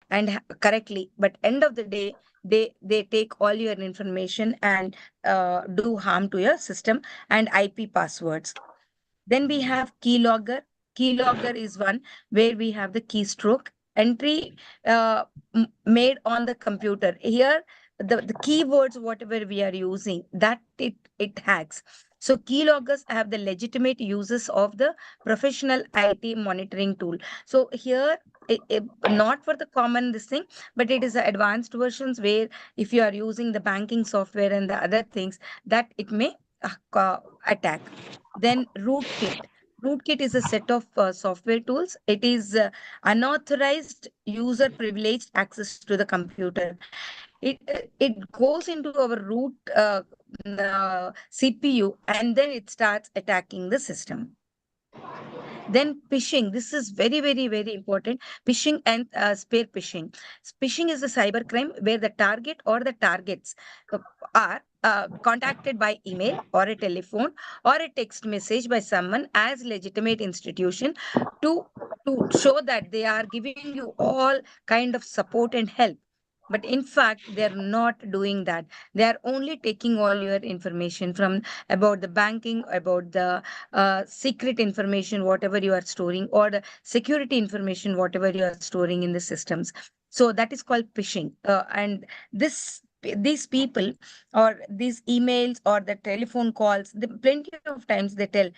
and correctly, but end of the day, they take all your information and do harm to your system and IP passwords. Then we have keylogger. Keylogger is one where we have the keystroke entry made on the computer. Here, the keywords, whatever we are using, that it hacks. So keyloggers have the legitimate uses of the professional IT monitoring tool. So here, not for the common this thing, but it is the advanced versions where if you are using the banking software and the other things, that it may attack. Then rootkit. Rootkit is a set of software tools. It is unauthorized user privileged access to the computer. It goes into our root CPU, and then it starts attacking the system. Then phishing. This is very, very, very important. Phishing and spear phishing. Phishing is a cybercrime where the target or the targets are contacted by email or a telephone or a text message by someone as legitimate institution to show that they are giving you all kind of support and help. But in fact, they're not doing that. They are only taking all your information from about the banking, about the secret information, whatever you are storing, or the security information, whatever you are storing in the systems. So that is called phishing. And these people or these emails or the telephone calls, plenty of times they tell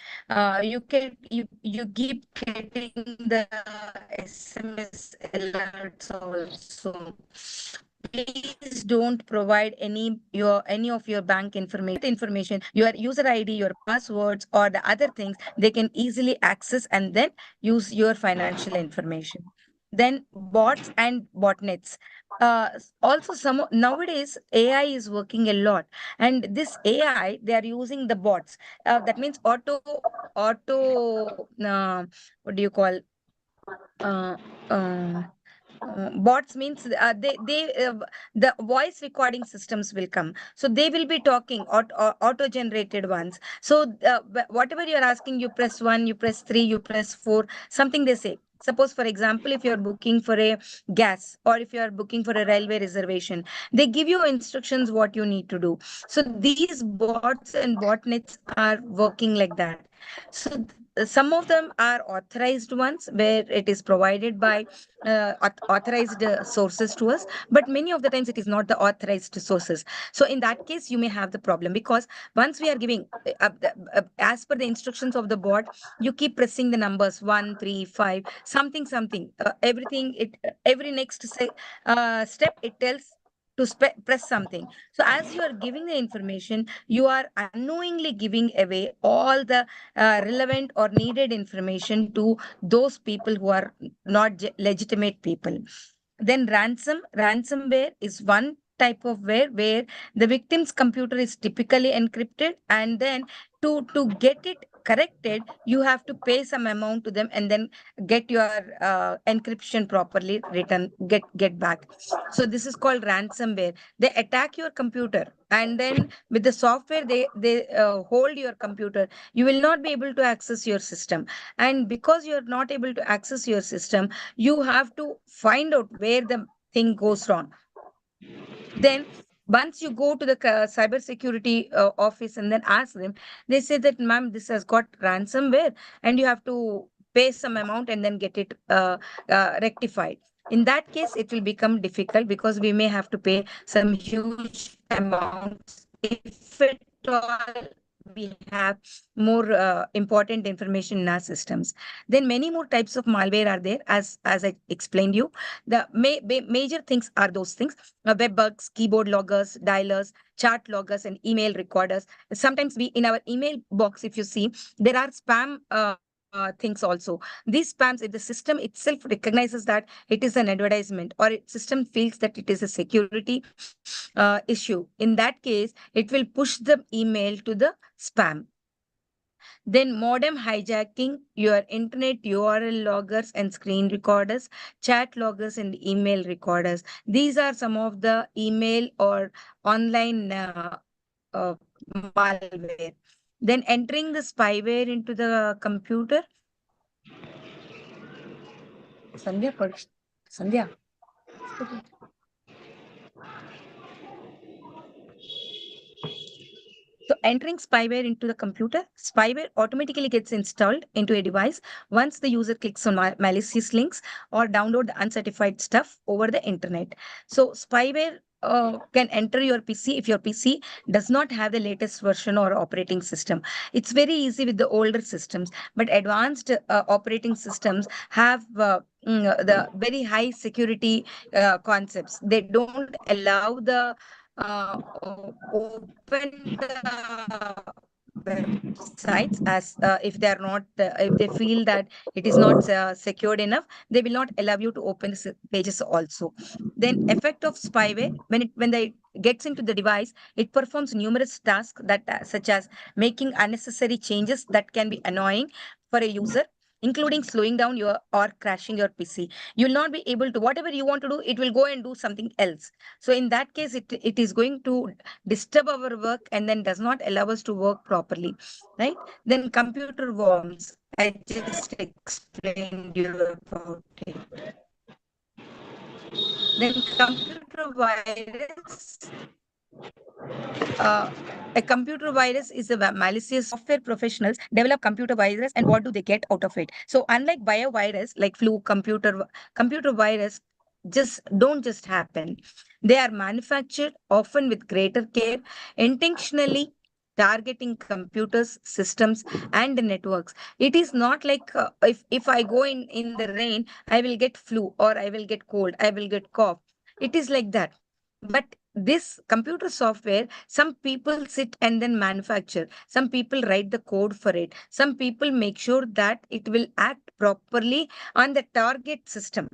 you keep getting the SMS alerts also. Please don't provide any of your bank information, your user ID, your passwords, or the other things. They can easily access and then use your financial information. Then bots and botnets. Also, some nowadays AI is working a lot, and this AI they are using the bots. That means auto. What do you call? Uh, uh, bots means the voice recording systems will come, so they will be talking auto generated ones. So whatever you are asking, you press 1, you press 3, you press 4, something they say. Suppose for example, if you are booking for a gas or if you are booking for a railway reservation, they give you instructions what you need to do. So these bots and botnets are working like that. So some of them are authorized ones where it is provided by authorized sources to us, but many of the times it is not the authorized sources. So in that case you may have the problem, because once we are giving as per the instructions of the bot, you keep pressing the numbers 1 3 5 something something, everything it every next say, step it tells to press something. So as you are giving the information, you are unknowingly giving away all the relevant or needed information to those people who are not legitimate people. Then ransomware is one type of where the victim's computer is typically encrypted, and then to get it corrected, you have to pay some amount to them and then get your encryption properly written, get back. So this is called ransomware. They attack your computer, and then with the software they hold your computer. You will not be able to access your system, and because you're not able to access your system, you have to find out where the thing goes wrong. Then once you go to the cyber security office and then ask them, they say that ma'am, this has got ransomware and you have to pay some amount and then get it rectified. In that case it will become difficult, because we may have to pay some huge amounts if at all we have more important information in our systems. Then many more types of malware are there, as I explained you. The major things are those things: web bugs, keyboard loggers, dialers, chat loggers, and email recorders. Sometimes we, in our email box, if you see, there are spam things also. These spams, if the system itself recognizes that it is an advertisement, or system feels that it is a security issue, in that case, it will push the email to the spam. Then modem hijacking, your internet URL loggers and screen recorders, chat loggers and email recorders. These are some of the email or online uh, malware. Then entering the spyware into the computer. Sandhya, Sandhya. Okay. So entering spyware into the computer, spyware automatically gets installed into a device once the user clicks on malicious links or download the uncertified stuff over the internet. So spyware can enter your PC if your PC does not have the latest version or operating system. It's very easy with the older systems, but advanced operating systems have the very high security concepts. They don't allow the open the websites as if they are not if they feel that it is not secured enough, they will not allow you to open the pages also. Then effect of spyware, when they gets into the device, it performs numerous tasks that such as making unnecessary changes that can be annoying for a user, including slowing down your or crashing your PC. You will not be able to whatever you want to do, it will go and do something else. So in that case, it is going to disturb our work and then does not allow us to work properly, right? Then computer worms, I just explained you about it. Then computer virus, uh, a computer virus is a malicious software professionals develop computer virus, and what do they get out of it? So unlike biovirus like flu, computer virus just happen. They are manufactured often with greater care, intentionally targeting computers, systems, and networks. It is not like if I go in the rain, I will get flu or I will get cold, I will get cough. It is like that. But this computer software, some people sit and then manufacture, some people write the code for it, some people make sure that it will act properly on the target system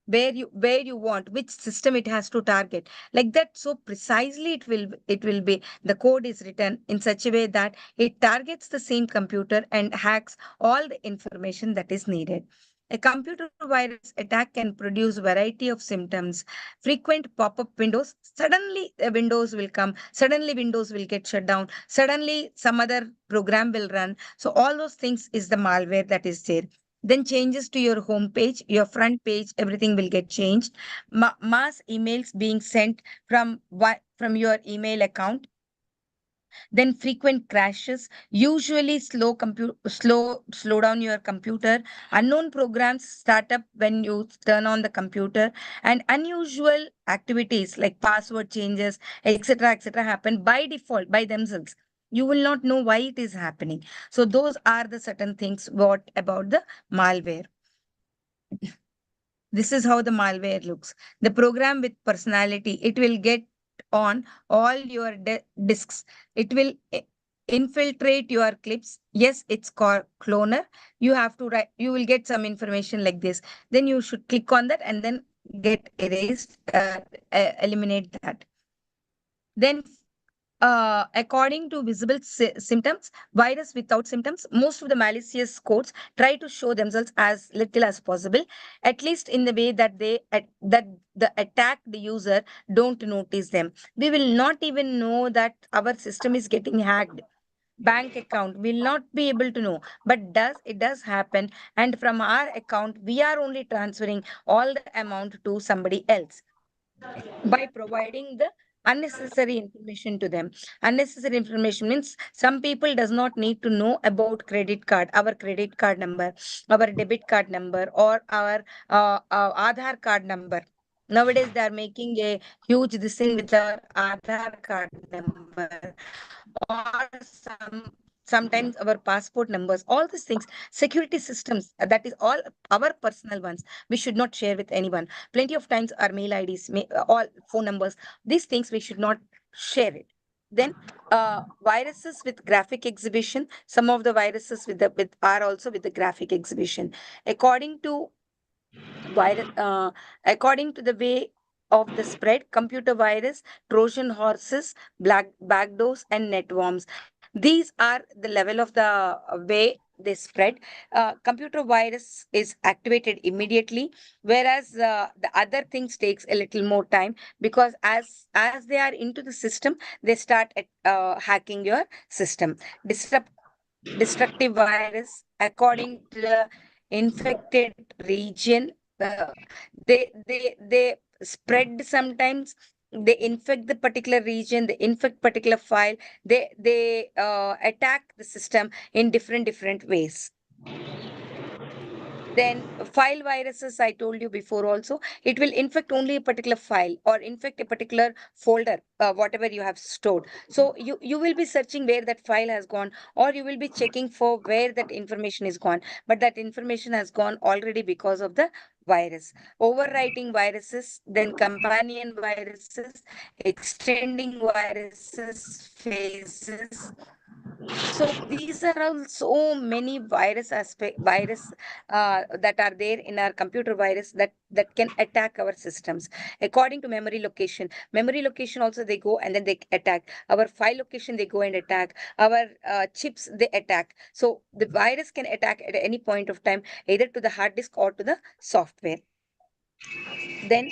where you want, which system it has to target, like that. So precisely it will be the code is written in such a way that it targets the same computer and hacks all the information that is needed. A computer virus attack can produce variety of symptoms. Frequent pop-up windows, suddenly the windows will come, suddenly windows will get shut down, suddenly some other program will run. So all those things is the malware that is there. Then changes to your home page, your front page, everything will get changed. Mass emails being sent from your email account. Then frequent crashes, usually slow down your computer. Unknown programs start up when you turn on the computer, and unusual activities like password changes, etc., happen by default by themselves. You will not know why it is happening. So those are the certain things what about the malware. This is how the malware looks. The program with personality, it will get on all your disks. It will infiltrate your clips. Yes, it's called cloner. You have to write, you will get some information like this. Then you should click on that and then get erased, eliminate that. Then according to visible symptoms, virus without symptoms, most of the malicious codes try to show themselves as little as possible, at least in the way that that the attack the user don't notice them. We will not even know that our system is getting hacked. Bank account will not be able to know, but does happen, and from our account we are only transferring all the amount to somebody else by providing the unnecessary information to them. Unnecessary information means some people does not need to know about credit card, our credit card number, our debit card number, or our Aadhaar card number. Nowadays, they are making a huge this thing with our Aadhaar card number, or sometimes our passport numbers. All these things, security systems, that is all our personal ones. We should not share with anyone. Plenty of times our mail IDs, all phone numbers, these things we should not share it. Then viruses with graphic exhibition. Some of the viruses with are also with the graphic exhibition. According to virus, according to the way of the spread, computer virus, Trojan horses, black backdoors, and networms. These are the level of the way they spread. Computer virus is activated immediately, whereas the other things takes a little more time, because as they are into the system, they start at, hacking your system. Disrupt Destructive virus, according to the infected region, uh, they spread sometimes. They infect the particular region, they infect particular file, they attack the system in different ways. Then file viruses, I told you before also, it will infect only a particular file or infect a particular folder, whatever you have stored. So you will be searching where that file has gone, or you will be checking for where that information is gone, but that information has gone already because of the virus. Overwriting viruses, then companion viruses, extending viruses, phases. So these are all so many virus that are there in our computer virus that can attack our systems according to memory location. Memory location also they go and then they attack our file location. They go and attack our chips. They attack. So the virus can attack at any point of time, either to the hard disk or to the software. Then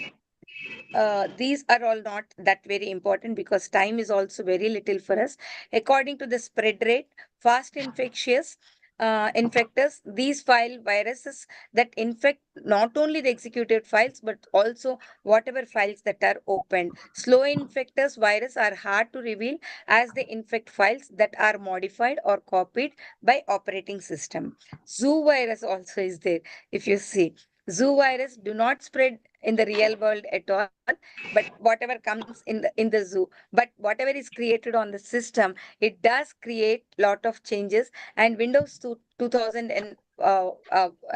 these are all not that very important because time is also very little for us. According to the spread rate, fast infectious infectors, these file viruses that infect not only the executed files but also whatever files that are opened. Slow infectors virus are hard to reveal as they infect files that are modified or copied by operating system. Zoo virus also is there. If you see, zoo virus do not spread in the real world at all, but whatever comes in the zoo, but whatever is created on the system, it does create lot of changes. And Windows 2000 and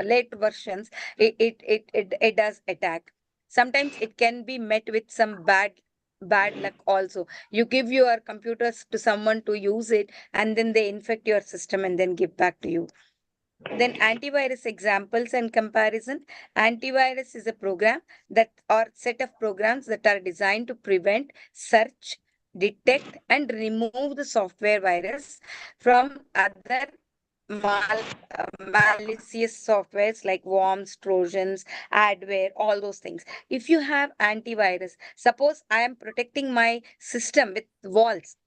late versions, it does attack. Sometimes it can be met with some bad luck also. You give your computers to someone to use it, and then they infect your system and then give back to you. Then antivirus examples and comparison. Antivirus is a program that or set of programs that are designed to prevent, search, detect, and remove the software virus from other malicious softwares like worms, trojans, adware, all those things. If you have antivirus, suppose I am protecting my system with walls.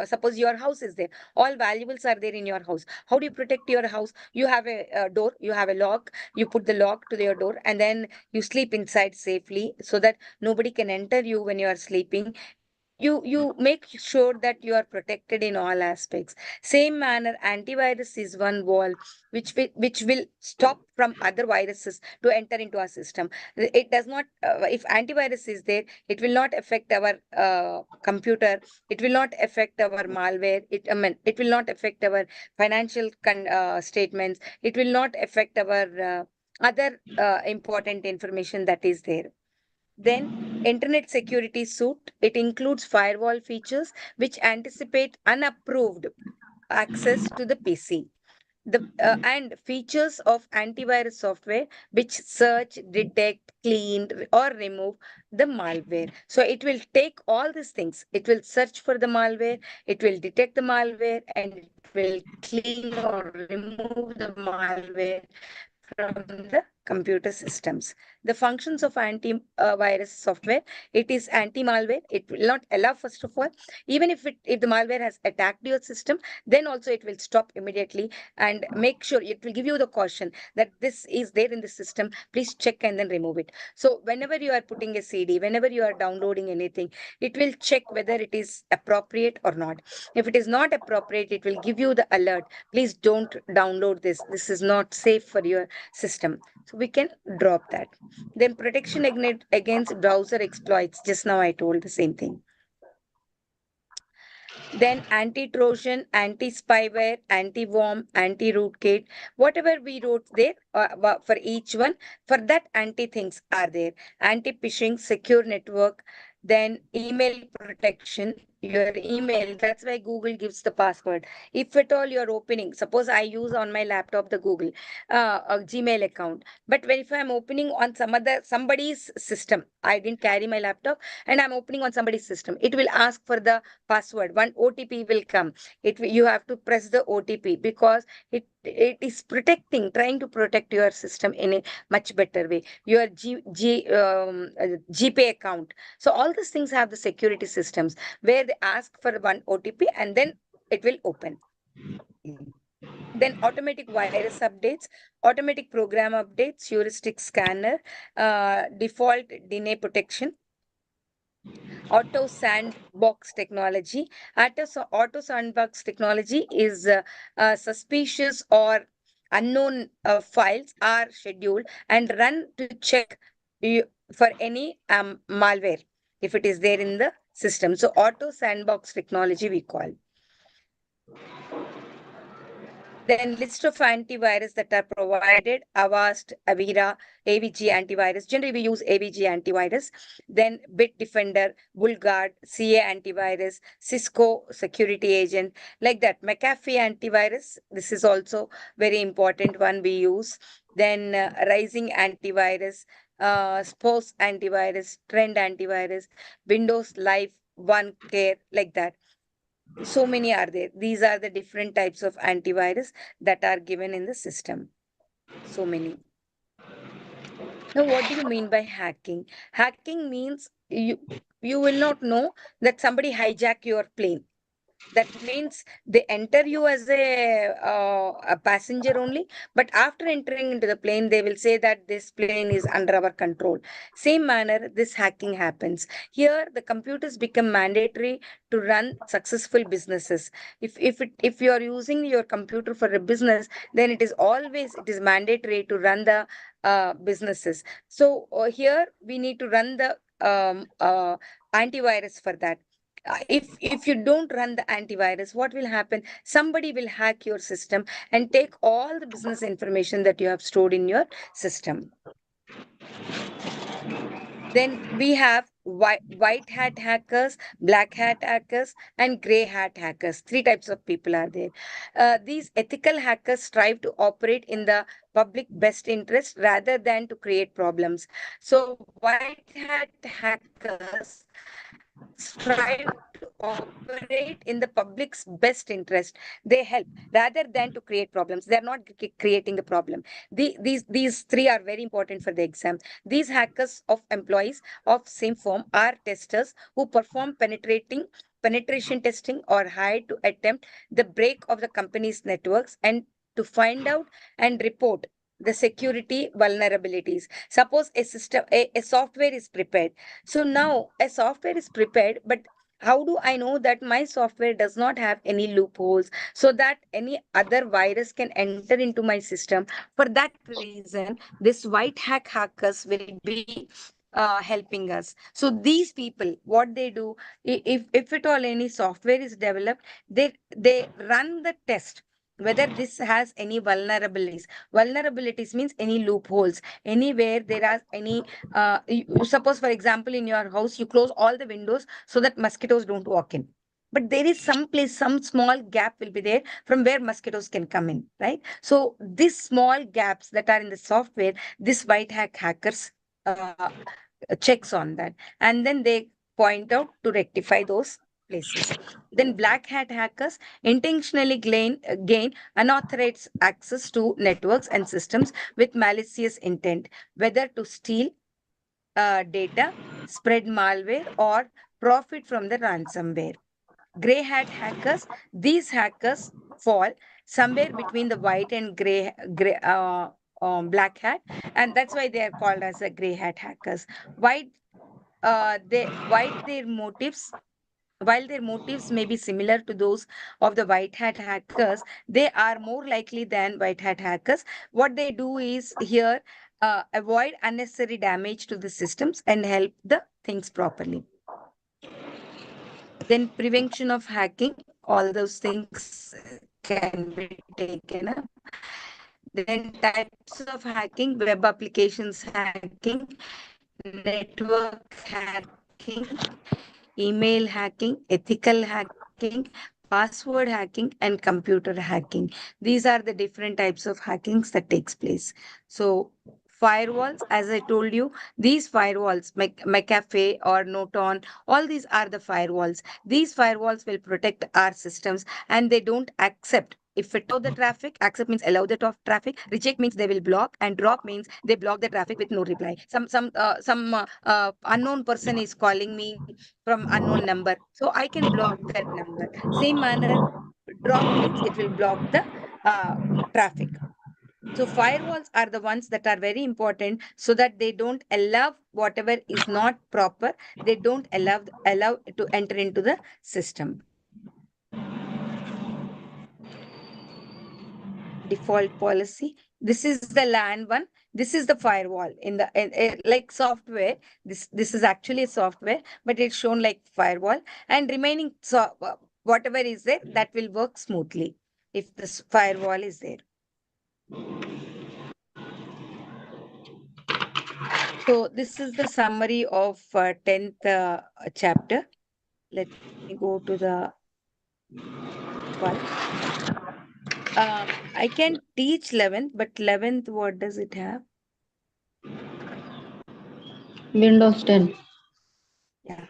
Suppose your house is there, all valuables are there in your house. How do you protect your house? You have a door, you have a lock, you put the lock to your door, and then you sleep inside safely so that nobody can enter you when you are sleeping. You make sure that you are protected in all aspects. Same manner, antivirus is one wall which will stop from other viruses to enter into our system. It does not, if antivirus is there, it will not affect our computer. It will not affect our malware. It will not affect our financial statements. It will not affect our other important information that is there. Then, Internet Security Suite, it includes firewall features which anticipate unapproved access to the PC. And features of antivirus software which search, detect, clean, or remove the malware. So it will take all these things. It will search for the malware, it will detect the malware, and it will clean or remove the malware from the computer systems. The functions of anti-virus software, it is anti-malware. It will not allow, first of all, even if the malware has attacked your system, then also it will stop immediately and make sure it will give you the caution that this is there in the system. Please check and then remove it. So whenever you are putting a CD, whenever you are downloading anything, it will check whether it is appropriate or not. If it is not appropriate, it will give you the alert. Please don't download this. This is not safe for your system. So we can drop that. Then protection against browser exploits. Just now I told the same thing. Then anti-Trojan, anti-spyware, anti-worm, anti-rootkit, whatever we wrote there for each one, for that anti things are there. Anti-phishing, secure network, then email protection, your email. That's why Google gives the password. If at all you're opening, suppose I use on my laptop the Google a Gmail account, but when if I'm opening on somebody's system, I didn't carry my laptop and I'm opening on somebody's system, it will ask for the password. One OTP will come. You have to press the OTP because it is trying to protect your system in a much better way. Your GPay account. So all these things have the security systems where they ask for one OTP and then it will open. Then automatic virus updates, automatic program updates, heuristic scanner, default deny protection, auto sandbox technology. Auto sandbox technology is suspicious or unknown files are scheduled and run to check you, for any malware if it is there in the system. So auto sandbox technology we call. Then list of antivirus that are provided: Avast, Avira, AVG antivirus. Generally, we use AVG antivirus. Then Bitdefender, Bullguard, CA antivirus, Cisco security agent, like that. McAfee antivirus. This is also very important one we use. Then Rising antivirus, Spose antivirus, Trend antivirus, Windows Live, One Care, like that. So many are there. These are the different types of antivirus that are given in the system. So many. Now, what do you mean by hacking? Hacking means you will not know that somebody hijack your plane. That means they enter you as a passenger only, but after entering into the plane, they will say that this plane is under our control. Same manner, this hacking happens. Here, the computers become mandatory to run successful businesses. If you are using your computer for a business, then it is mandatory to run the businesses. So here we need to run the antivirus for that. If you don't run the antivirus, what will happen? Somebody will hack your system and take all the business information that you have stored in your system. Then we have white hat hackers, black hat hackers, and gray hat hackers. Three types of people are there. These ethical hackers strive to operate in the public best interest rather than to create problems. So white hat hackers strive to operate in the public's best interest. They help rather than to create problems. They are not creating the problem. These three are very important for the exam. These hackers of employees of same firm are testers who perform penetration testing or hired to attempt the break of the company's networks and to find out and report the security vulnerabilities. Suppose a software is prepared. So now a software is prepared, but how do I know that my software does not have any loopholes so that any other virus can enter into my system? For that reason, this white hackers will be helping us. So these people, what they do, if at all any software is developed, they run the test whether this has any vulnerabilities. Vulnerabilities means any loopholes, anywhere there are any you suppose, for example, in your house, you close all the windows so that mosquitoes don't walk in. But there is some place, some small gap will be there from where mosquitoes can come in, right? So these small gaps that are in the software, this hackers checks on that, and then they point out to rectify those places. Then black hat hackers intentionally gain unauthorized access to networks and systems with malicious intent, whether to steal data, spread malware, or profit from the ransomware. Gray hat hackers, these hackers fall somewhere between the white and black hat, and that's why they are called as a gray hat hackers. White, they white their motives. While their motives may be similar to those of the white hat hackers, they are more likely than white hat hackers. What they do is here avoid unnecessary damage to the systems and help the things properly. Then prevention of hacking, all those things can be taken up. Then types of hacking: web applications hacking, network hacking, email hacking, ethical hacking, password hacking, and computer hacking. These are the different types of hackings that takes place. So firewalls, as I told you, these firewalls, McAfee or Noton, all these are the firewalls. These firewalls will protect our systems, and they don't accept. If it allow the traffic, accept means allow the traffic, reject means they will block, and drop means they block the traffic with no reply. Some unknown person is calling me from unknown number, so I can block that number. Same manner, drop means it will block the uh, traffic. So firewalls are the ones that are very important so that they don't allow whatever is not proper, they don't allow to enter into the system. Default policy. This is the LAN one. This is the firewall in the like software. This is actually a software, but it's shown like firewall. And remaining whatever is there, that will work smoothly if this firewall is there. So this is the summary of 10th chapter. Let me go to the 12th. I can teach 11th, but 11th, what does it have? Windows 10. Yeah.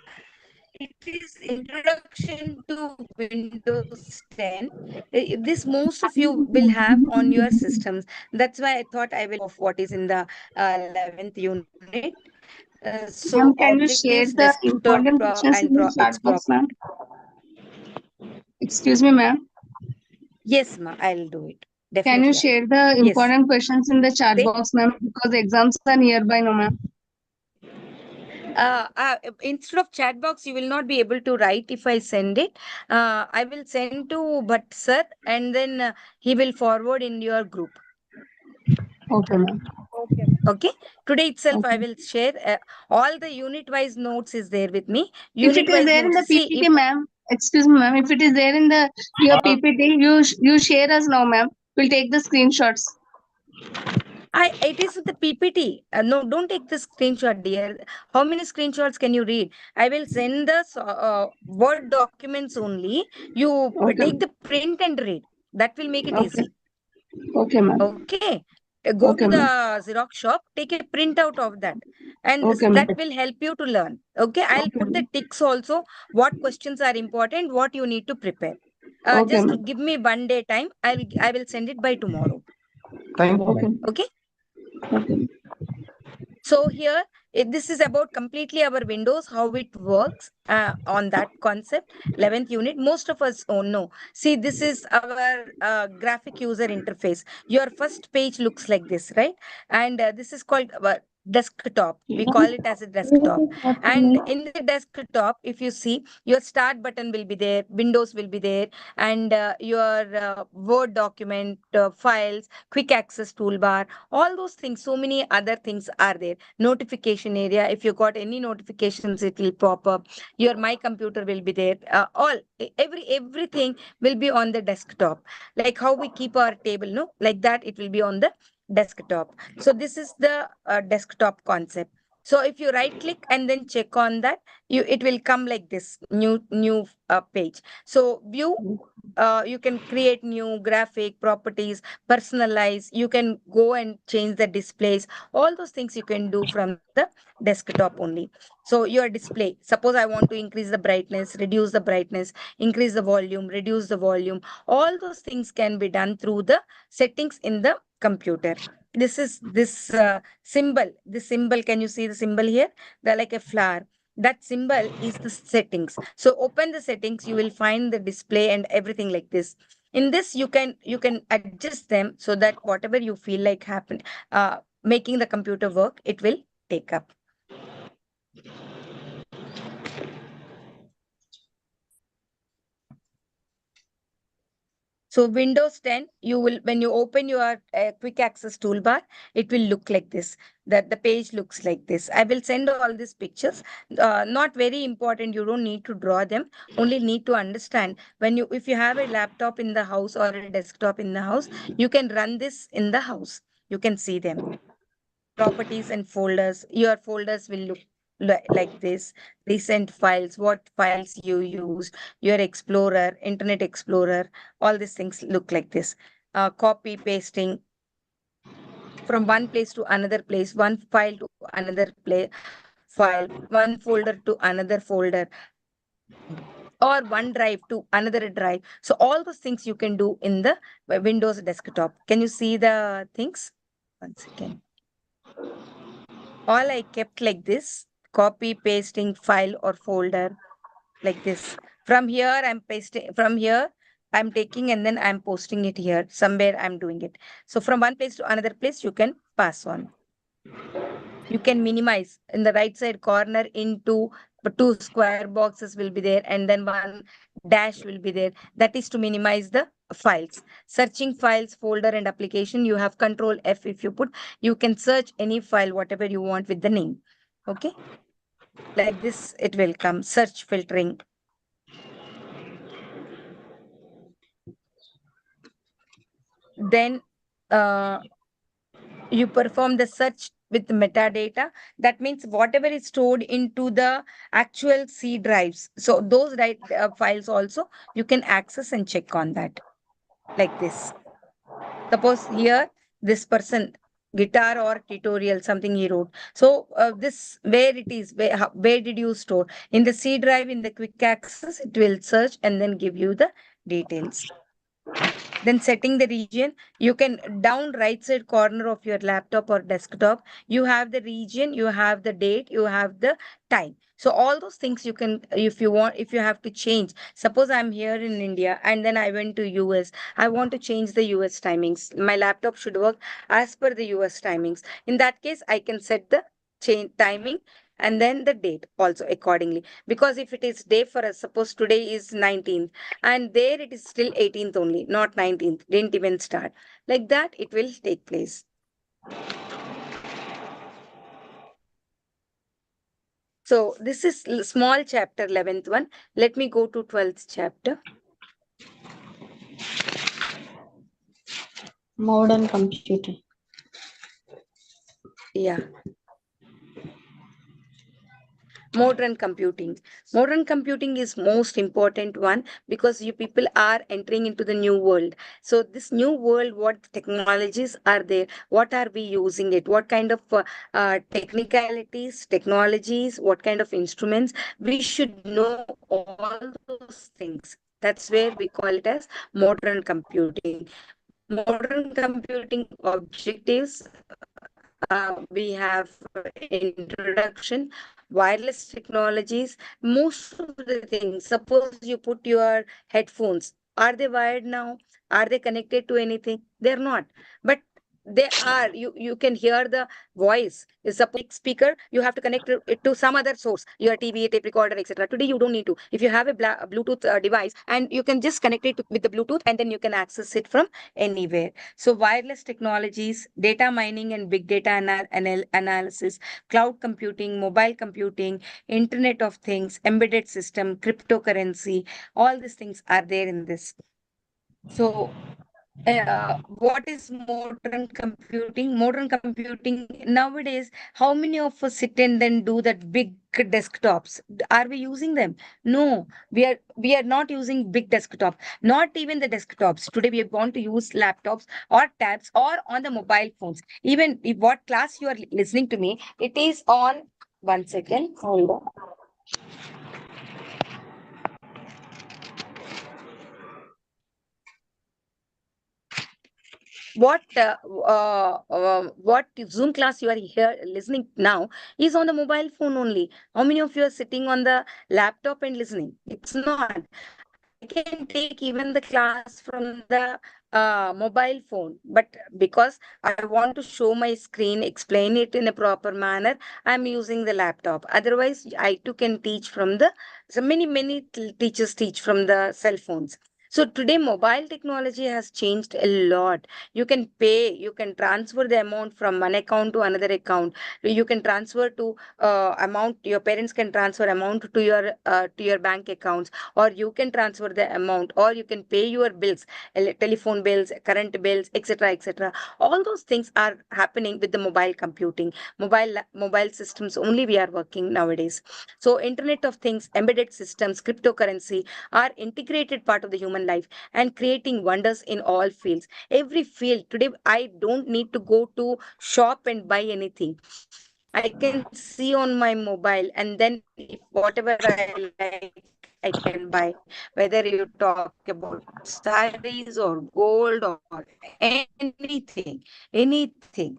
It is introduction to Windows 10. This most of you will have on your systems. That's why I thought I will of what is in the 11th unit. So Ma'am, can you objectives, share the desktop important questions in the its chat box, property. ma'am? Excuse me, ma'am. Yes, ma, I'll do it. Can you Definitely, I'll share do it. the Yes. important questions in the chat Say, box, ma'am? Because exams are nearby, no, ma'am. instead of chat box, you will not be able to write if I send it. I will send to but sir, and then he will forward in your group. Okay, ma'am. Okay. Today itself, I Okay. will share all the unit wise notes is there with me. If it Unit is wise there in notes. the See, PPT, ma'am, excuse me, ma'am. If it is there in the your PPT, you share us now, ma'am. We'll take the screenshots. it is the PPT. No, don't take the screenshot, dear. How many screenshots can you read? I will send the Word documents only. You Okay. take the print and read. That will make it Okay. easy. Okay, ma'am. Okay. Go to Okay, the ma'am. Xerox shop, take a printout of that, and Okay, ma'am. that will help you to learn. Okay. I'll Okay, put the ma'am. ticks also, what questions are important, what you need to prepare. Okay, Just ma'am. give me 1 day time. I will send it by tomorrow. Thank you. Okay. Okay. Okay. So here, this is about completely our Windows, how it works on that concept. 11th unit, most of us know. See, this is our graphic user interface. Your first page looks like this, right? And this is called desktop. We call it as a desktop. And in the desktop, if you see, your start button will be there, Windows will be there, and your Word document, files, quick access toolbar, all those things, so many other things are there. Notification area, if you got any notifications, it will pop up. Your my computer will be there. Everything will be on the desktop, like how we keep our table, no, like that it will be on the desktop. So this is the desktop concept. So if you right click and then check on that, it will come like this new page. So view, you can create new graphic properties, personalize, you can go and change the displays, all those things you can do from the desktop only. So your display, suppose I want to increase the brightness, reduce the brightness, increase the volume, reduce the volume, all those things can be done through the settings in the computer. This is this symbol, this symbol, can you see the symbol here, they're like a flower. That symbol is the settings. So open the settings, you will find the display and everything like this. In this, you can adjust them so that whatever you feel like happen, making the computer work, it will take up. So Windows 10, you will, when you open your quick access toolbar, it will look like this. That the page looks like this. I will send all these pictures. Not very important. You don't need to draw them. Only need to understand when if you have a laptop in the house or a desktop in the house, you can run this in the house. You can see them. Properties and folders. Your folders will look like this. Recent files, what files you use, your Explorer, Internet Explorer, all these things look like this. Copy, pasting from one place to another place, one file to another file, one folder to another folder, or one drive to another drive. So all those things you can do in the Windows desktop. Can you see the things? One second. All I kept like this, copy, pasting file or folder like this. From here, I'm pasting from here. I'm taking and then I'm posting it here. Somewhere I'm doing it. So from one place to another place, you can pass on. You can minimize in the right side corner into two square boxes will be there and then one dash will be there. That is to minimize the files. Searching files, folder and application, you have control F. If you put, you can search any file, whatever you want with the name. Okay. Like this, it will come. Search filtering. Then uh, you perform the search with metadata. That means whatever is stored into the actual C drives. So those files also you can access and check on that. Like this. Suppose here this person guitar or tutorial something he wrote. So this where it is, where did you store in the C drive in the quick access? It will search and then give you the details. Then setting the region, you can down right side corner of your laptop or desktop, you have the region, you have the date, you have the time. So all those things you can, if you want, if you have to change. Suppose I'm here in India and then I went to US. I want to change the US timings. My laptop should work as per the US timings. In that case, I can set the change timing and then the date also accordingly. Because if it is day for us, suppose today is 19th and there it is still 18th only, not 19th, didn't even start. Like that, it will take place. So this is small chapter 11th one. Let me go to 12th chapter. Modern computing. Yeah. Modern computing. Modern computing is most important one because you people are entering into the new world. So this new world, what technologies are there? What are we using it? What kind of technicalities, technologies, what kind of instruments? We should know all those things. That's where we call it as modern computing. Modern computing objectives, we have introduction, wireless technologies, most of the things. Suppose you put your headphones, are they wired now? Are they connected to anything? They're not. But they are. You can hear the voice. Suppose speaker, you have to connect it to some other source, your TV, tape recorder, etc. Today you don't need to. If you have a Bluetooth device and you can just connect it with the Bluetooth and then you can access it from anywhere. So wireless technologies, data mining and big data analysis, cloud computing, mobile computing, Internet of Things, embedded system, cryptocurrency, all these things are there in this. So what is modern computing? Modern computing nowadays, how many of us sit and then do that big desktops? Are we using them? No, we are not using big desktop. Not even the desktops. Today we want to use laptops or tabs or on the mobile phones. Even if what class you are listening to me, it is on. One second, hold on. What Zoom class you are here listening now is on the mobile phone only. How many of you are sitting on the laptop and listening? It's not. I can take even the class from the mobile phone, but because I want to show my screen, explain it in a proper manner, I'm using the laptop. Otherwise, I too can teach from the, so many teachers teach from the cell phones. So today mobile technology has changed a lot. You can pay, you can transfer the amount from one account to another account. You can transfer to amount, your parents can transfer amount to your bank accounts, or you can transfer the amount, or you can pay your bills, telephone bills, current bills, etc., etc. All those things are happening with the mobile computing, mobile systems only we are working nowadays. So Internet of Things, embedded systems, cryptocurrency are integrated part of the human life and creating wonders in all fields. Every field today, I don't need to go to shop and buy anything. I can see on my mobile, and then if whatever I like, I can buy. Whether you talk about saris or gold or anything, anything.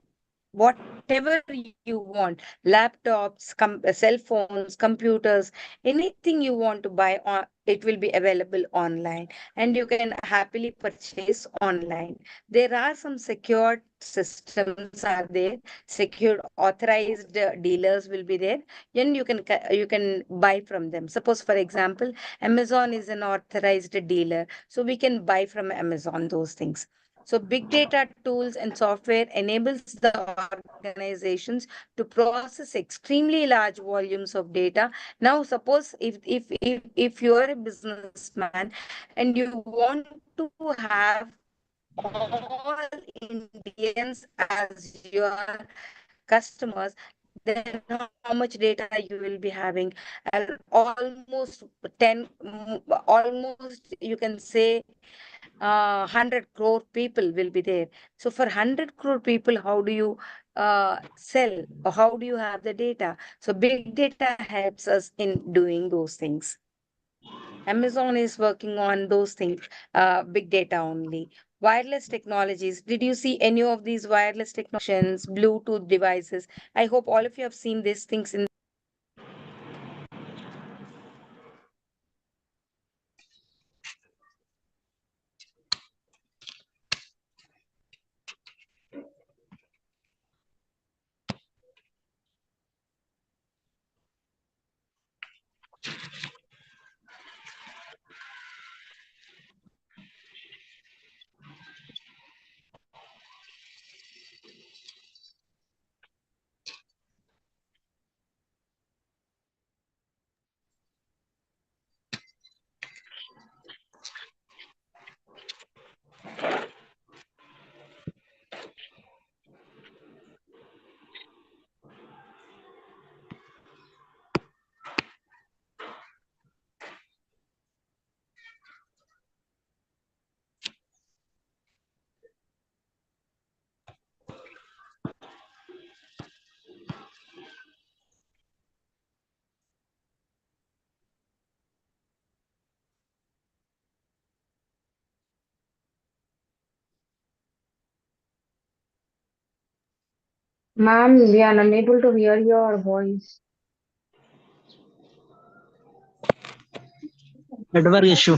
whatever you want, laptops, cell phones, computers, anything you want to buy on, it will be available online, and you can happily purchase online. There are some secured systems are there, secured authorized dealers will be there, and you can buy from them. Suppose for example, Amazon is an authorized dealer, so we can buy from Amazon those things. So big data tools and software enables the organizations to process extremely large volumes of data. Now, suppose if you are a businessman and you want to have all Indians as your customers, then how much data you will be having? Almost 10, almost you can say 100 crore people will be there. So for 100 crore people, how do you sell, or how do you have the data? So big data helps us in doing those things. Amazon is working on those things, big data only. Wireless technologies. Did you see any of these wireless technologies, Bluetooth devices? I hope all of you have seen these things in. Ma'am, we are unable to hear your voice. Network issue.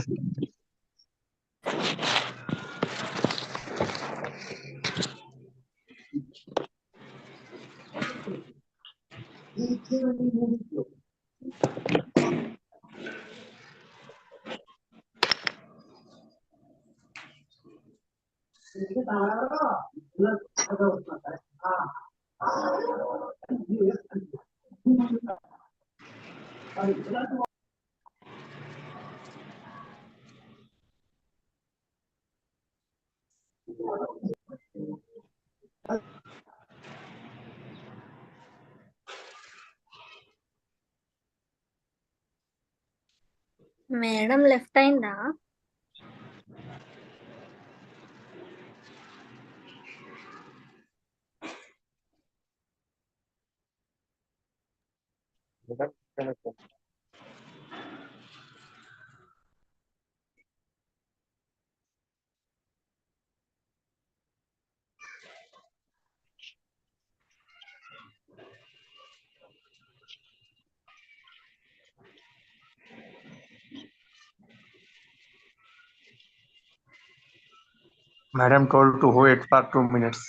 Madam left అయిందా? Madam told to wait for 2 minutes.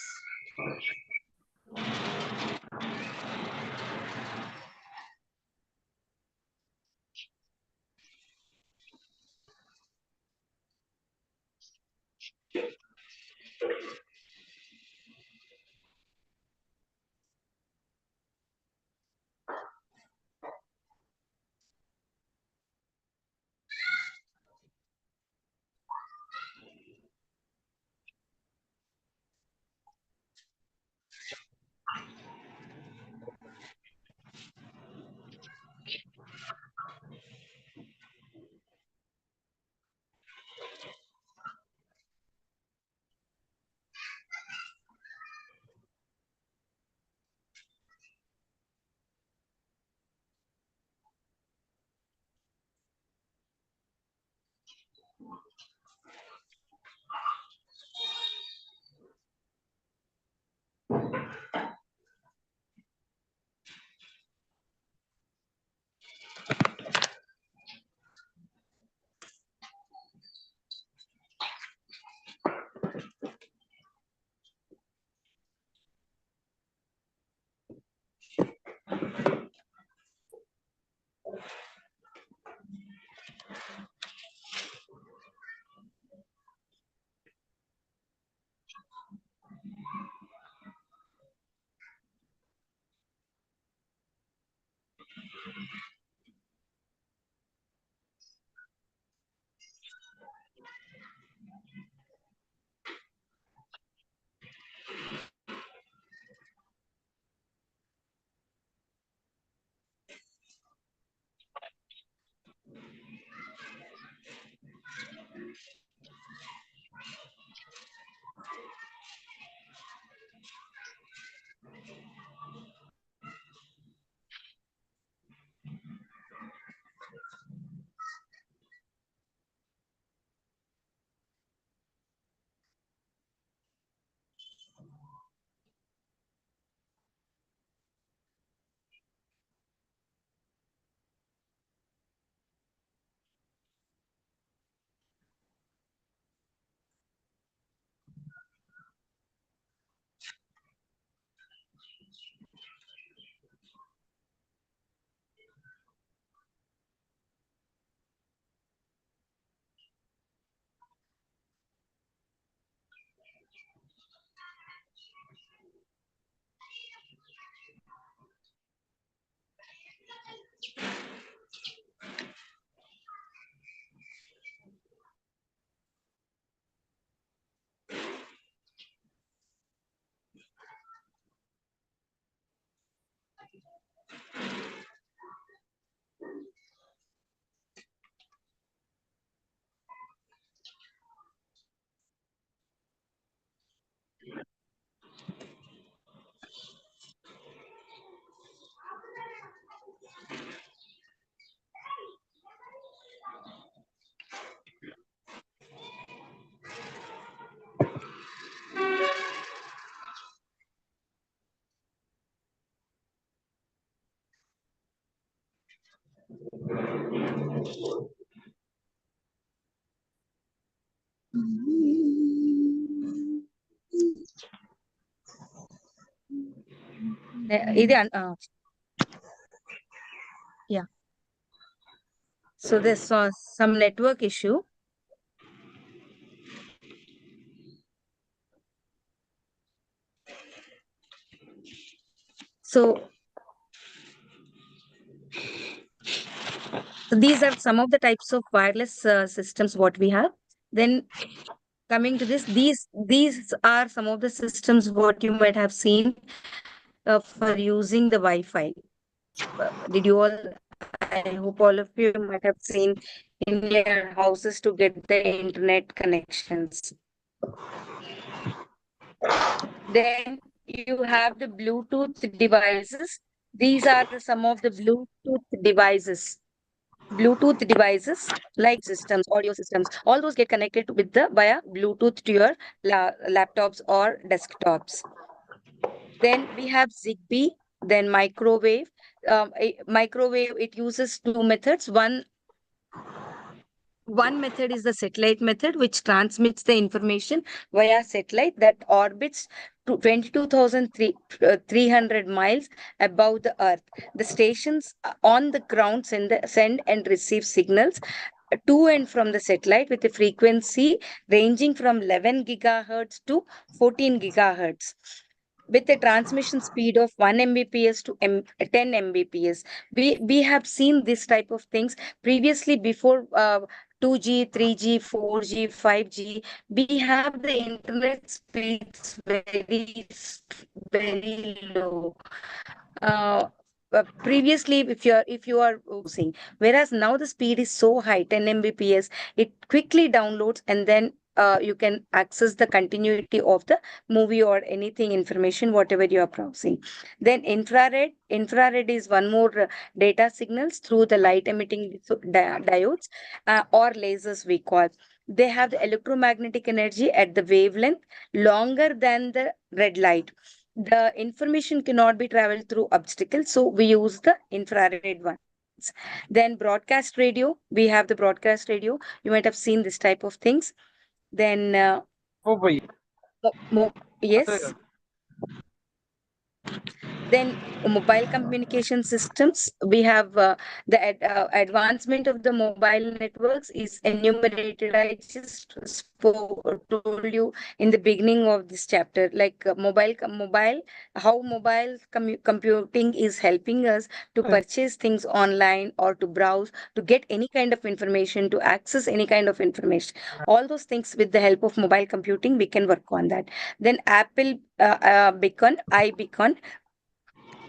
ఇది yeah. So there's some network issue. So these are some of the types of wireless systems what we have. Then coming to this, these are some of the systems what you might have seen for using the Wi-Fi. Did you all? I hope all of you might have seen in your houses to get the internet connections. Then you have the Bluetooth devices. These are some of the Bluetooth devices. Bluetooth devices like systems, audio systems, all those get connected with the via Bluetooth to your laptops or desktops. Then we have Zigbee, then microwave. Microwave, it uses two methods. One method is the satellite method, which transmits the information via satellite that orbits to 22,300 miles above the Earth. The stations on the ground send and receive signals to and from the satellite with a frequency ranging from 11 gigahertz to 14 gigahertz with a transmission speed of 1 mbps to 10 mbps. We have seen this type of things previously before 2G, 3G, 4G, 5G. We have the internet speeds very low. Uh, Previously, if you are using, whereas now the speed is so high, 10 mbps, it quickly downloads and then you can access the continuity of the movie or anything information, whatever you are browsing. Then infrared is one more data signals through the light emitting diodes or lasers we call. They have the electromagnetic energy at the wavelength longer than the red light. The information cannot be traveled through obstacles, so we use the infrared ones. Then broadcast radio, we have the broadcast radio. You might have seen this type of things. Then Oh boy. yes. Then mobile communication systems, we have the advancement of the mobile networks is enumerated. I just told you in the beginning of this chapter, like mobile, how mobile computing is helping us to purchase things online or to browse, to get any kind of information, to access any kind of information. All those things with the help of mobile computing, we can work on that. Then Apple Beacon, iBeacon,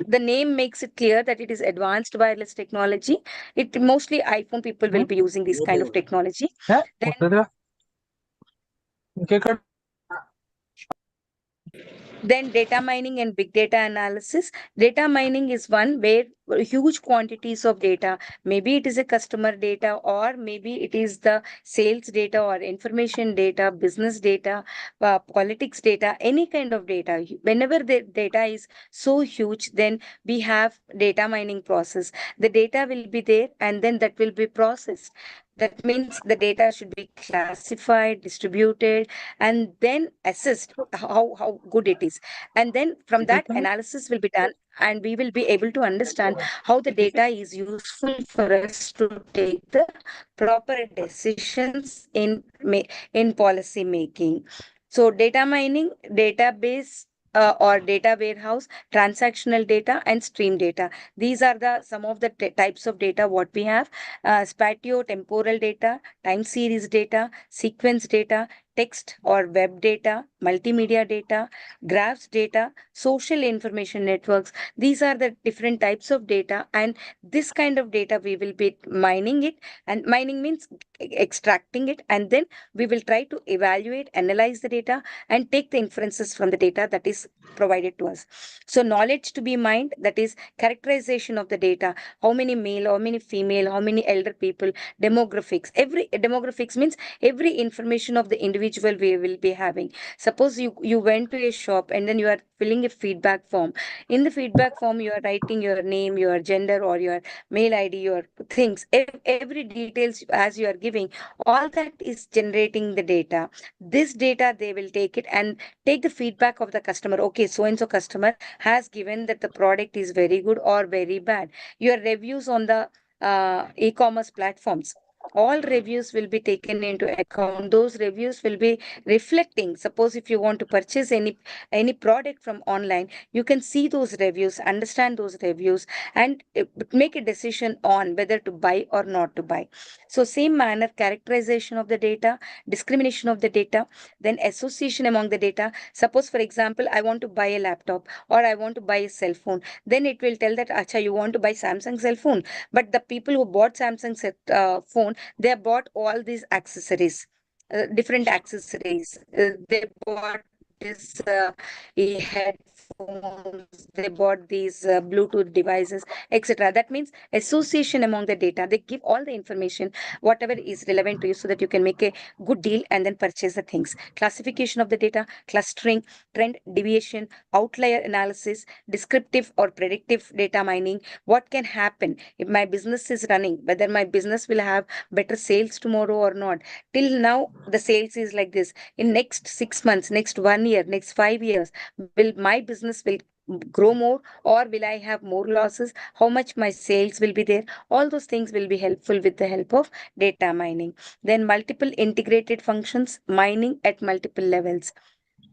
the name makes it clear that it is advanced wireless technology. It mostly iPhone people will be using this kind of technology. Then Then data mining and big data analysis. Data mining is one where huge quantities of data, maybe it is a customer data or maybe it is the sales data or information data, business data, politics data, any kind of data. Whenever the data is so huge, then we have data mining process. The data will be there and then that will be processed. That means the data should be classified, distributed, and then assessed how good it is. And then from that, analysis will be done, and we will be able to understand how the data is useful for us to take the proper decisions in policy making. So data mining, database or data warehouse, transactional data, and stream data. These are the some of the types of data what we have. Spatio temporal data, time series data, sequence data, text or web data, multimedia data, graphs data, social information networks. These are the different types of data, and this kind of data we will be mining it. And mining means extracting it, and then we will try to evaluate, analyze the data, and take the inferences from the data that is provided to us. So knowledge to be mined, that is characterization of the data, how many male, how many female, how many elder people, demographics. Every demographics means every information of the individual we will be having. Suppose you went to a shop and then you are filling a feedback form. In the feedback form you are writing your name, your gender, or your mail ID, your things, every details as you are giving, all that is generating the data. This data they will take it and take the feedback of the customer. Okay, so and so customer has given that the product is very good or very bad. Your reviews on the e-commerce platforms, all reviews will be taken into account. Those reviews will be reflecting. Suppose if you want to purchase any product from online, you can see those reviews, understand those reviews, and make a decision on whether to buy or not to buy. So same manner, characterization of the data, discrimination of the data, then association among the data. Suppose for example I want to buy a laptop or I want to buy a cell phone, then it will tell that acha, you want to buy Samsung cell phone, but the people who bought Samsung phone, they bought all these accessories, different accessories. They bought this headphones, they bought these Bluetooth devices, etc. That means association among the data. They give all the information, whatever is relevant to you, so that you can make a good deal and then purchase the things. Classification of the data, clustering, trend deviation, outlier analysis, descriptive or predictive data mining. What can happen if my business is running, whether my business will have better sales tomorrow or not. Till now the sales is like this. In next 6 months, next 1 year, next 5 years, will my business will grow more, or will I have more losses? How much my sales will be there? All those things will be helpful with the help of data mining. Then multiple integrated functions, mining at multiple levels.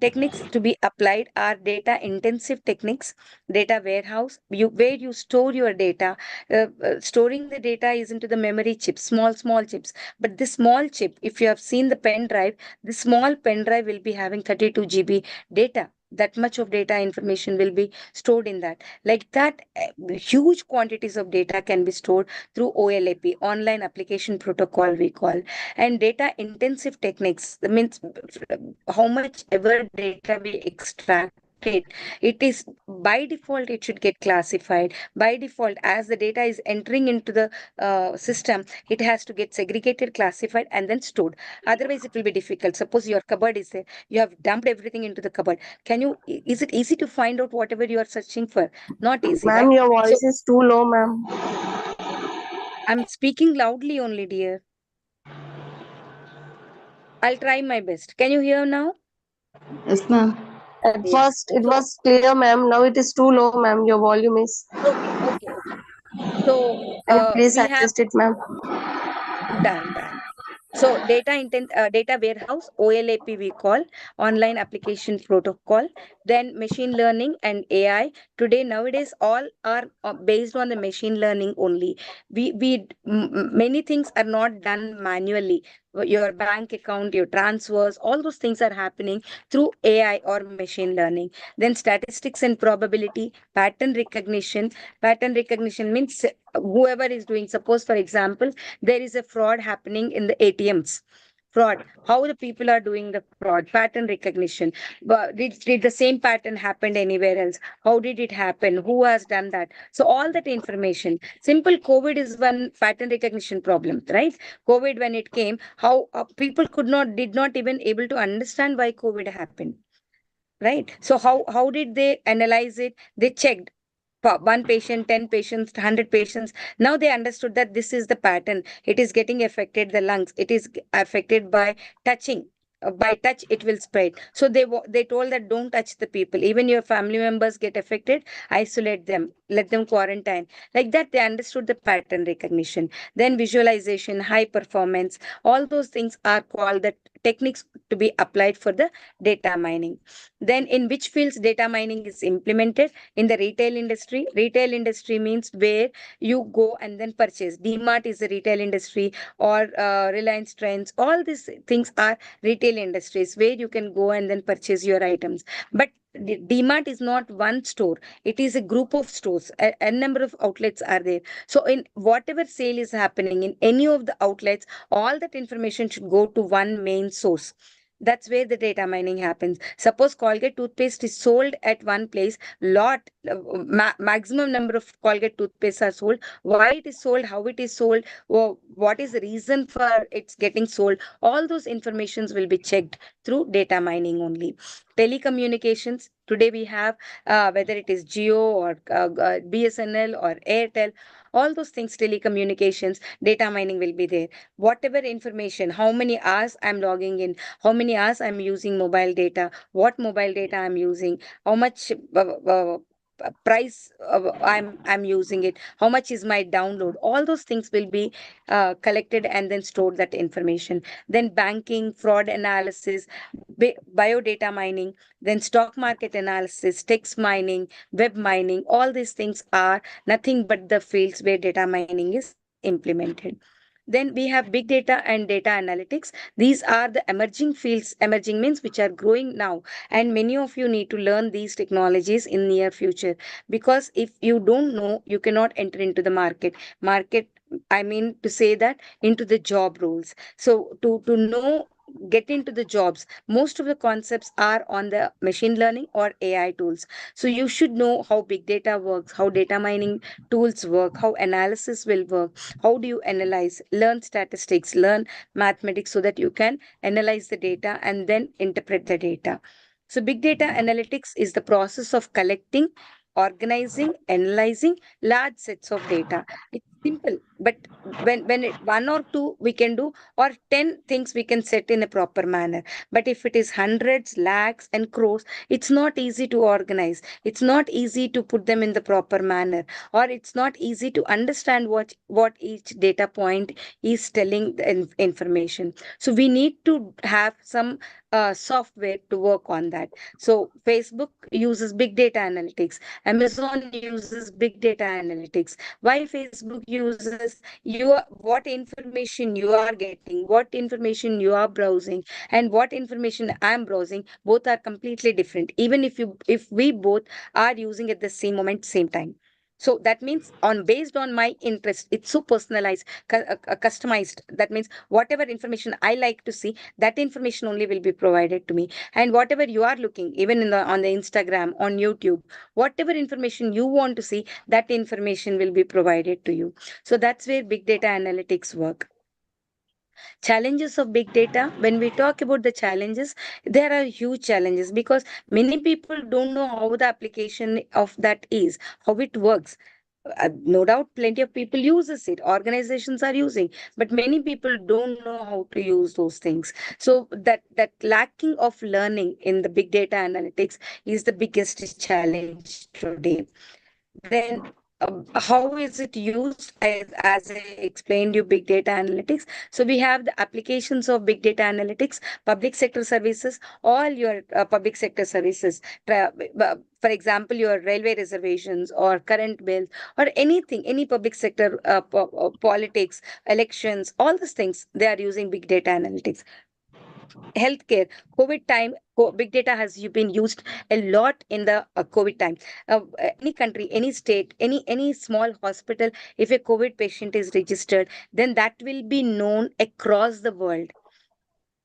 Techniques to be applied are data intensive techniques, data warehouse, where you store your data. Storing the data is into the memory chips, small chips. But this small chip, if you have seen the pen drive, the small pen drive will be having 32 GB data. That much of data information will be stored in that. Like that, huge quantities of data can be stored through OLAP, online application protocol, we call. And data intensive techniques means how much ever data we extracted, it is by default it should get classified by default. As the data is entering into the system, it has to get segregated, classified, and then stored. Otherwise it will be difficult. Suppose your cupboard is there, you have dumped everything into the cupboard. Is it easy to find out whatever you are searching for? Not easy, Ma'am, right? your So voice is too low, ma'am. I'm speaking loudly only, dear. I'll try my best. Can you hear now? Yes, ma'am. At Yeah. first it So was clear, ma'am. Now it is too low, ma'am. Your volume is. okay. So Can you please we have adjust it, ma'am? done. So data warehouse, OLAP we call, online application protocol, then machine learning and AI. Today, nowadays, all are based on the machine learning only. Many things are not done manually. Your bank account, your transfers, all those things are happening through AI or machine learning. Then statistics and probability, pattern recognition. Pattern recognition means whoever is doing, suppose for example, there is a fraud happening in the ATMs. Fraud, how the people are doing the fraud, pattern recognition. But did the same pattern happen anywhere else? How did it happen? Who has done that? So all that information. Simple COVID is one pattern recognition problem, right? COVID, when it came, how people did not even able to understand why COVID happened, right? So how did they analyze it? They checked one patient, 10 patients, 100 patients. Now they understood that this is the pattern. It is getting affected the lungs. It is affected by touching. By touch, it will spread. So they told that don't touch the people. Even your family members get affected, isolate them. let them quarantine. Like that, they understood the pattern recognition. Then visualization, high performance, all those things are called the techniques to be applied for the data mining. Then in which fields data mining is implemented? In the retail industry. Retail industry means where you go and then purchase. DMart is a retail industry, or Reliance Trends. All these things are retail industries where you can go and then purchase your items. But DMart is not one store. It is a group of stores. A number of outlets are there. So in whatever sale is happening in any of the outlets, all that information should go to one main source. That's where the data mining happens. Suppose Colgate toothpaste is sold at one place, maximum number of Colgate toothpaste are sold. Why it is sold, how it is sold, what is the reason for it's getting sold, all those informations will be checked through data mining only. Telecommunications, today we have whether it is Geo or BSNL or Airtel, all those things, telecommunications, data mining will be there. Whatever information, how many hours I'm logging in, how many hours I'm using mobile data, what mobile data I'm using, how much price I'm using it, how much is my download, all those things will be collected and then stored that information. Then banking, fraud analysis, biodata mining, then stock market analysis, text mining, web mining, all these things are nothing but the fields where data mining is implemented. Then we have big data and data analytics. These are the emerging fields. Emerging means which are growing now. And many of you need to learn these technologies in near future. Because if you don't know, you cannot enter into the market. Market, I mean to say that into the job roles. So to know, get into the jobs, most of the concepts are on the machine learning or AI tools. So you should know how big data works, how data mining tools work, how analysis will work, how do you analyze, learn statistics, learn mathematics, so that you can analyze the data and then interpret the data. So big data analytics is the process of collecting, organizing, analyzing large sets of data. It's simple, but one or two we can do, or 10 things we can set in a proper manner. But if it is hundreds, lakhs, and crores, it's not easy to organize. It's not easy to put them in the proper manner, or it's not easy to understand what each data point is telling the information. So we need to have some software to work on that. So Facebook uses big data analytics. Amazon uses big data analytics. Why Facebook uses, what information you are getting, what information you are browsing, and what information I'm browsing, both are completely different. Even if we both are using at the same moment, same time. So that means on based on my interest, it's so personalized, customized. That means whatever information I like to see, that information only will be provided to me. And whatever you are looking, even in the on the Instagram, on YouTube, whatever information you want to see, that information will be provided to you. So that's where big data analytics work. Challenges of big data, when we talk about the challenges, there are huge challenges because many people don't know how the application of that is, how it works. No doubt plenty of people uses it, organizations are using, but many people don't know how to use those things. So that lacking of learning in the big data analytics is the biggest challenge today. Then how is it used? As I explained you, big data analytics. So we have the applications of big data analytics, public sector services, all your public sector services. For example, your railway reservations or current bills or anything, any public sector politics, elections, all these things, they are using big data analytics. Healthcare, COVID time, big data has been used a lot in the COVID time. Any country, any state, any small hospital, if a COVID patient is registered, then that will be known across the world.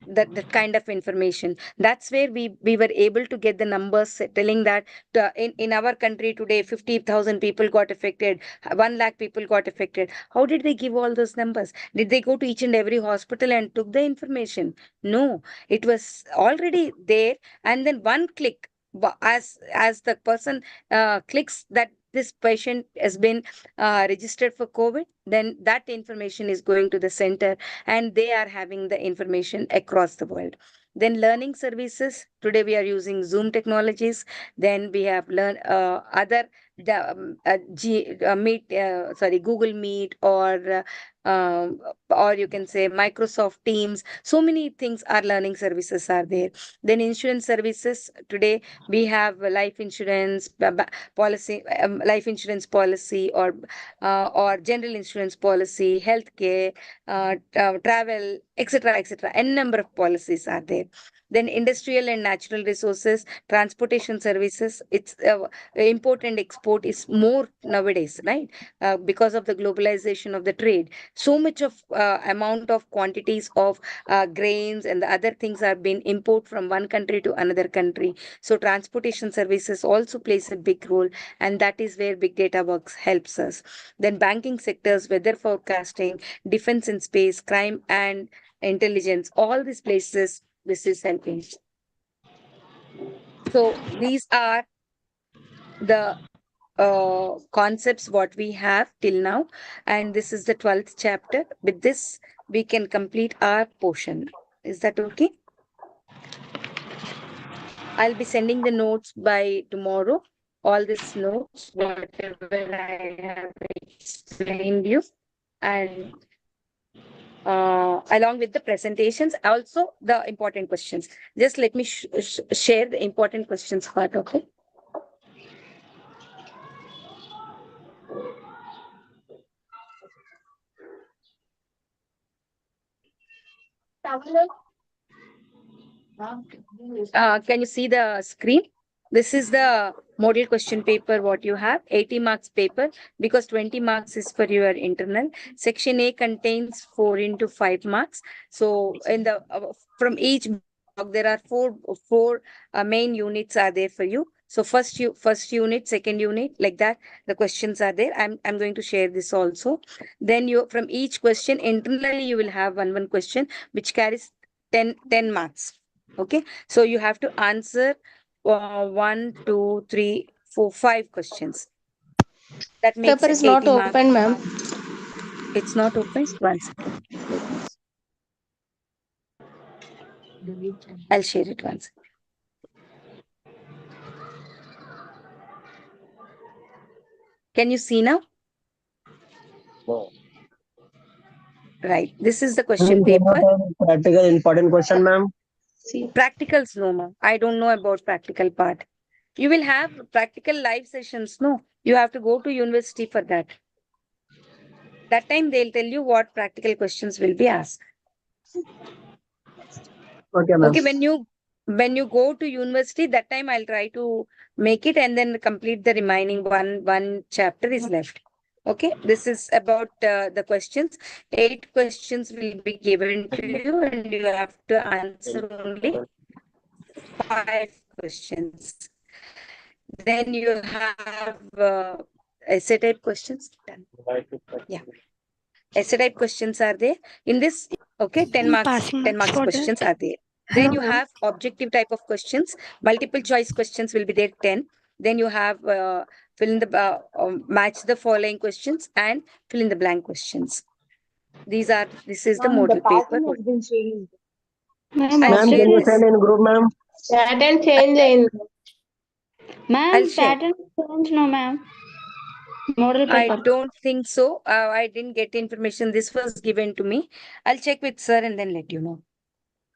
That kind of information, that's where we were able to get the numbers telling that in our country today 50,000 people got affected, 1 lakh people got affected. How did they give all those numbers? Did they go to each and every hospital and took the information? No, it was already there. And then one click, as the person clicks that this patient has been registered for COVID, then that information is going to the center and they are having the information across the world. Then learning services, today we are using Zoom technologies. Then we have other the Google Meet, or you can say Microsoft Teams. So many things are learning services are there. Then insurance services, today we have a life insurance policy, life insurance policy, or general insurance policy, healthcare, travel, etc., etc. N number of policies are there. Then industrial and natural resources, transportation services. It's import and export is more nowadays, right? Because of the globalization of the trade, so much of amount of quantities of grains and the other things are being import from one country to another country. So transportation services also plays a big role, and that is where big data works helps us. Then banking sectors, weather forecasting, defense and space, crime and intelligence, all these places this is helping. So these are the concepts what we have till now, and this is the 12th chapter. With this we can complete our portion. Is that okay? I'll be sending the notes by tomorrow, all these notes whatever I have explained you, and along with the presentations, also the important questions. Just let me share the important questions part of it. Can you see the screen? This is the model question paper what you have, 80 marks paper, because 20 marks is for your internal. Section A contains 4 into 5 marks. So in the from each block there are four main units are there for you. So first unit, second unit, like that the questions are there. I'm going to share this also. Then you, from each question internally you will have one question which carries 10 marks. Okay, so you have to answer 1, 2, 3, 4, 5 questions. That makes Paper it is not 80 marks. open, ma'am. It's not open. 1 second. Let me. I'll share it once. Can you see now? Right. This is the question paper. Practical important question, ma'am. See. Practicals, no, ma'am. I don't know about practical part. You will have practical live sessions. No, you have to go to university for that. That time they'll tell you what practical questions will be asked. Okay, ma'am. Okay, when you go to university, that time I'll try to make it and then complete the remaining one chapter is left. Okay, this is about the questions. 8 questions will be given to you, and you have to answer only 5 questions. Then you have essay type questions. Done. Yeah. Essay type questions are there. In this, okay, 10 marks, Passing 10 marks marks for questions that. are there. Hello, Then you ma'am. have objective type of questions. Multiple choice questions will be there, 10. Then you have fill in the match the following questions and fill in the blank questions. This is the Ma'am, the model paper. pattern has been changed. Ma'am, I'll Ma'am, share can you objective. this. send in group, ma'am? Pattern change in. I'll Ma'am, share. pattern change, no, ma'am. Model I paper. don't think so. I didn't get information. This was given to me. I'll check with sir and then let you know.